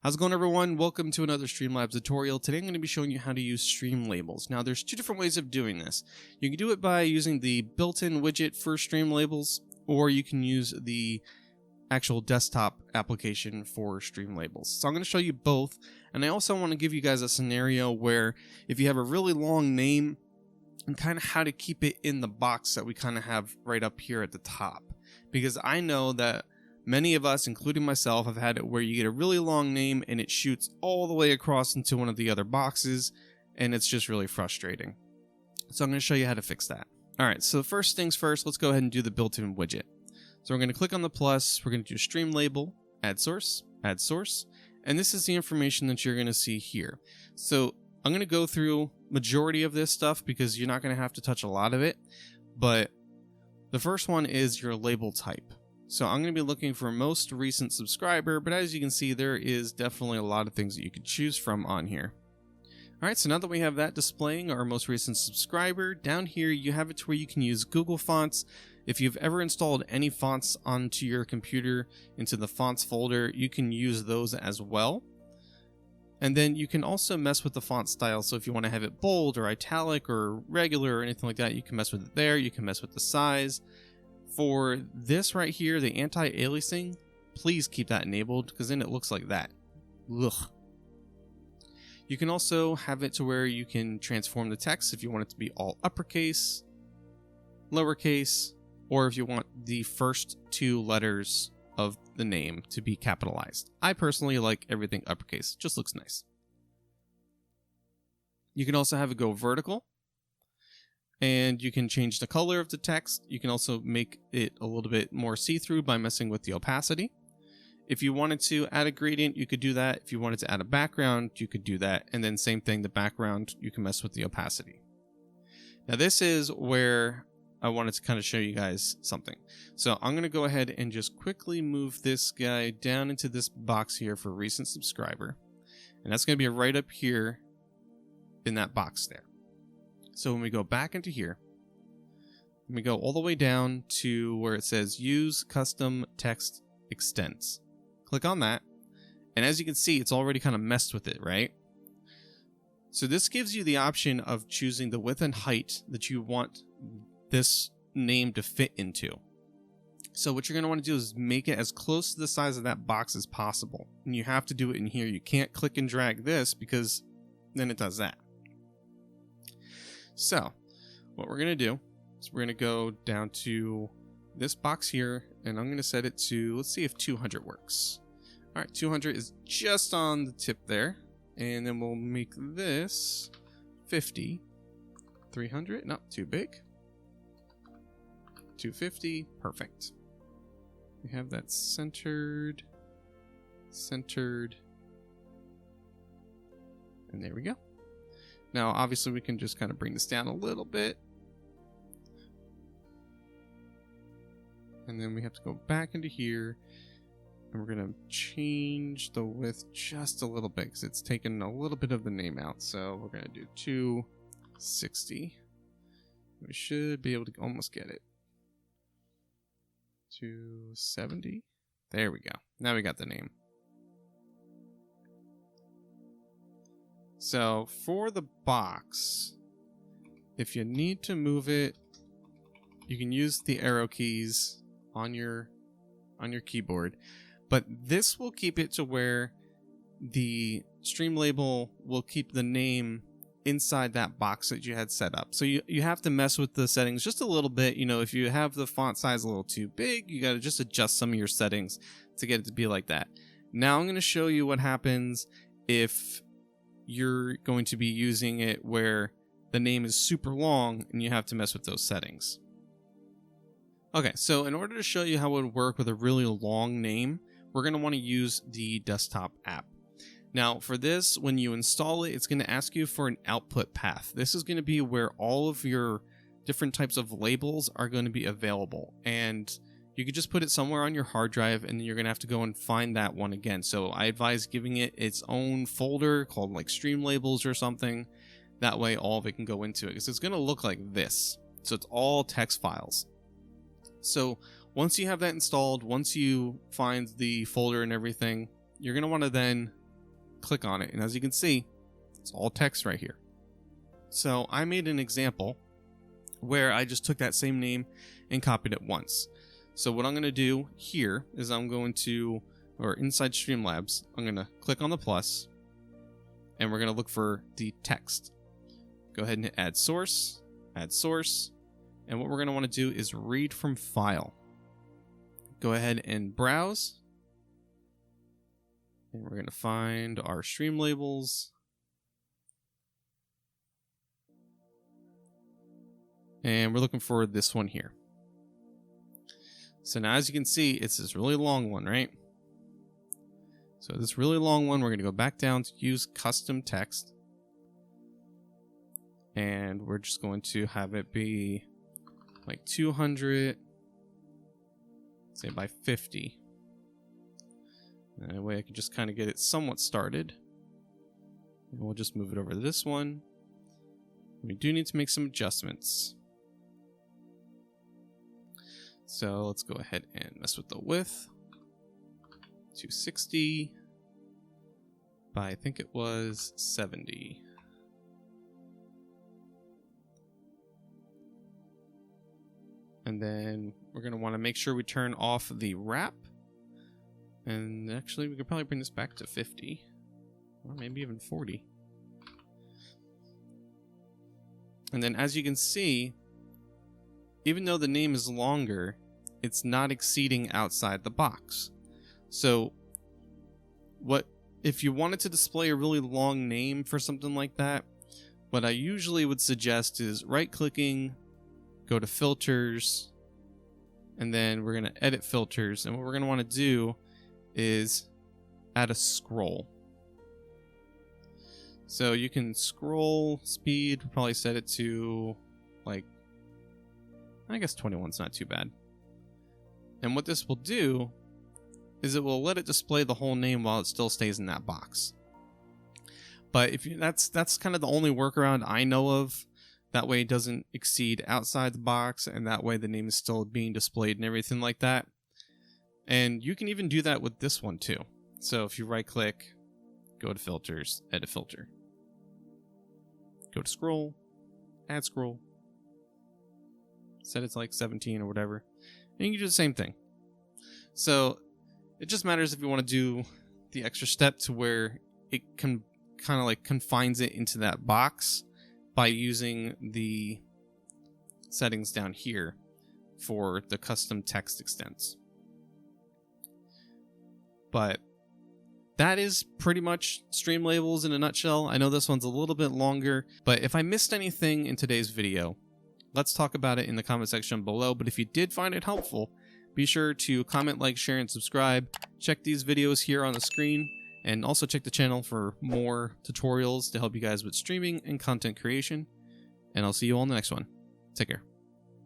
How's it going, everyone? Welcome to another Streamlabs tutorial. Today I'm going to be showing you how to use stream labels. Now there's two different ways of doing this. You can do it by using the built-in widget for stream labels, or you can use the actual desktop application for stream labels. So I'm going to show you both, and I also want to give you guys a scenario where if you have a really long name, and kind of how to keep it in the box that we kind of have right up here at the top. Because I know that many of us, including myself, have had it where you get a really long name and it shoots all the way across into one of the other boxes, and it's just really frustrating. So I'm going to show you how to fix that. Alright, so first things first, let's go ahead and do the built-in widget. So we're going to click on the plus, we're going to do stream label, add source, and this is the information that you're going to see here. So I'm going to go through majority of this stuff because you're not going to have to touch a lot of it, but the first one is your label type. So I'm going to be looking for most recent subscriber, but as you can see, there is definitely a lot of things that you could choose from on here. Alright, so now that we have that displaying our most recent subscriber, down here you have it to where you can use Google Fonts. If you've ever installed any fonts onto your computer into the fonts folder, you can use those as well. And then you can also mess with the font style, so if you want to have it bold or italic or regular or anything like that, you can mess with it there. You can mess with the size. For this right here, the anti-aliasing, please keep that enabled because then it looks like that. Ugh. You can also have it to where you can transform the text if you want it to be all uppercase, lowercase, or if you want the first two letters of the name to be capitalized. I personally like everything uppercase, just looks nice. You can also have it go vertical, and you can change the color of the text. You can also make it a little bit more see-through by messing with the opacity. If you wanted to add a gradient, you could do that. If you wanted to add a background, you could do that. And then same thing, the background, you can mess with the opacity. Now this is where I wanted to kind of show you guys something. So I'm going to go ahead and just quickly move this guy down into this box here for recent subscriber. And that's going to be right up here in that box there. So when we go back into here, we go all the way down to where it says use custom text extents. Click on that. And as you can see, it's already kind of messed with it, right? So this gives you the option of choosing the width and height that you want this name to fit into. So what you're going to want to do is make it as close to the size of that box as possible. And you have to do it in here. You can't click and drag this because then it does that. So what we're going to do is we're going to go down to this box here, and I'm going to set it to, let's see if 200 works. All right, 200 is just on the tip there. And then we'll make this 50, 300, not too big. 250, perfect. We have that centered, and there we go. Now, obviously, we can just kind of bring this down a little bit. And then we have to go back into here, and we're going to change the width just a little bit because it's taken a little bit of the name out. So we're going to do 260. We should be able to almost get it. 270. There we go. Now we got the name. So for the box, if you need to move it, you can use the arrow keys on your keyboard, but this will keep it to where the stream label will keep the name inside that box that you had set up. So you have to mess with the settings just a little bit. You know, if you have the font size a little too big, you got to just adjust some of your settings to get it to be like that. Now I'm going to show you what happens if you're going to be using it where the name is super long and you have to mess with those settings. Okay, so in order to show you how it would work with a really long name, we're going to want to use the desktop app. Now for this, when you install it, it's going to ask you for an output path. This is going to be where all of your different types of labels are going to be available, and you could just put it somewhere on your hard drive, and then you're going to have to go and find that one again. So I advise giving it its own folder called like Stream Labels or something. That way all of it can go into it, because it's going to look like this. So it's all text files. So once you have that installed, once you find the folder and everything, you're going to want to then click on it, and as you can see, it's all text right here. So I made an example where I just took that same name and copied it once. So what I'm going to do here is I'm going to, or inside Streamlabs, I'm going to click on the plus, and we're going to look for the text. Go ahead and hit add source, and what we're going to want to do is read from file. Go ahead and browse, and we're going to find our Streamlabels. And we're looking for this one here. So now as you can see, it's this really long one, right? So this really long one, we're going to go back down to use custom text. And we're just going to have it be like 200, say by 50. That way I can just kind of get it somewhat started. And we'll just move it over to this one. We do need to make some adjustments. So let's go ahead and mess with the width. 260 by, I think it was 70. And then we're going to want to make sure we turn off the wrap. And actually, we could probably bring this back to 50. Or maybe even 40. And then as you can see, even though the name is longer, it's not exceeding outside the box. So what if you wanted to display a really long name for something like that, what I usually would suggest is right-clicking, go to filters, and then we're going to edit filters. And what we're going to want to do is add a scroll. So you can scroll speed, probably set it to like, I guess 21's not too bad. And what this will do is it will let it display the whole name while it still stays in that box. But if you, that's kind of the only workaround I know of. That way it doesn't exceed outside the box, and that way the name is still being displayed and everything like that. And you can even do that with this one too. So if you right click, go to filters, edit filter. Go to scroll, add scroll. Set it to like 17 or whatever. And you can do the same thing. So it just matters if you want to do the extra step to where it can kind of like confines it into that box by using the settings down here for the custom text extents. But that is pretty much Streamlabels in a nutshell. I know this one's a little bit longer, but if I missed anything in today's video, let's talk about it in the comment section below. But if you did find it helpful, be sure to comment, like, share, and subscribe. Check these videos here on the screen, and also check the channel for more tutorials to help you guys with streaming and content creation. And I'll see you all in the next one. Take care.